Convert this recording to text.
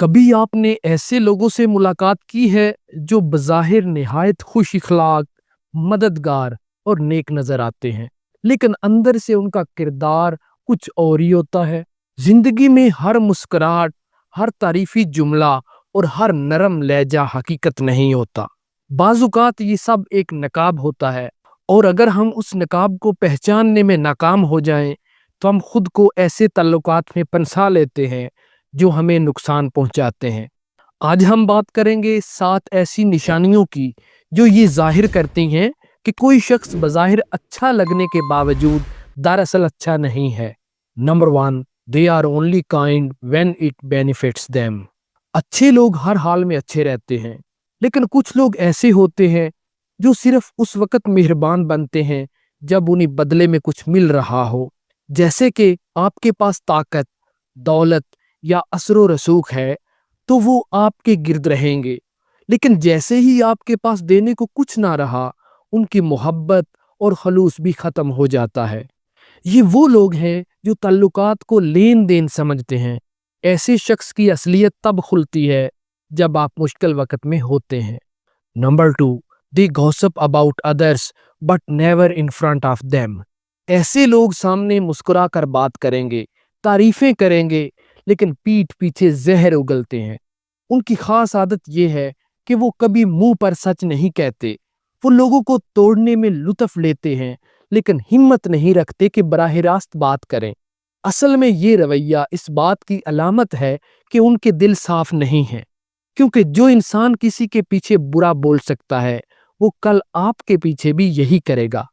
کبھی آپ نے ایسے لوگوں سے ملاقات کی ہے جو بظاہر نہایت خوش اخلاق، مددگار اور نیک نظر آتے ہیں، لیکن اندر سے ان کا کردار کچھ اور ہی ہوتا ہے؟ زندگی میں ہر مسکراہٹ، ہر تعریفی جملہ اور ہر نرم لہجہ حقیقت نہیں ہوتا۔ بعض اوقات یہ سب ایک نقاب ہوتا ہے، اور اگر ہم اس نقاب کو پہچاننے میں ناکام ہو جائیں تو ہم خود کو ایسے تعلقات میں پنسا لیتے ہیں جو ہمیں نقصان پہنچاتے ہیں۔ آج ہم بات کریں گے 7 ایسی نشانیوں کی جو یہ ظاہر کرتی ہیں کہ کوئی شخص بظاہر اچھا لگنے کے باوجود دراصل اچھا نہیں ہے۔ Number 1، they are only kind when it benefits them۔ اچھے لوگ ہر حال میں اچھے رہتے ہیں، لیکن کچھ لوگ ایسے ہوتے ہیں جو صرف اس وقت مہربان بنتے ہیں جب انہیں بدلے میں کچھ مل رہا ہو۔ جیسے کہ آپ کے پاس طاقت، دولت یا اثر و رسوخ ہے تو وہ آپ کے گرد رہیں گے، لیکن جیسے ہی آپ کے پاس دینے کو کچھ نہ رہا، ان کی محبت اور خلوص بھی ختم ہو جاتا ہے۔ یہ وہ لوگ ہیں جو تعلقات کو لین دین سمجھتے ہیں۔ ایسے شخص کی اصلیت تب کھلتی ہے جب آپ مشکل وقت میں ہوتے ہیں۔ Number 2، they gossip about others but never in front of them۔ ایسے لوگ سامنے مسکرا کر بات کریں گے، تعریفیں کریں گے، لیکن پیٹھ پیچھے زہر اگلتے ہیں۔ ان کی خاص عادت یہ ہے کہ وہ کبھی منہ پر سچ نہیں کہتے۔ وہ لوگوں کو توڑنے میں لطف لیتے ہیں، لیکن ہمت نہیں رکھتے کہ براہ راست بات کریں۔ اصل میں یہ رویہ اس بات کی علامت ہے کہ ان کے دل صاف نہیں ہیں، کیونکہ جو انسان کسی کے پیچھے برا بول سکتا ہے وہ کل آپ کے پیچھے بھی یہی کرے گا۔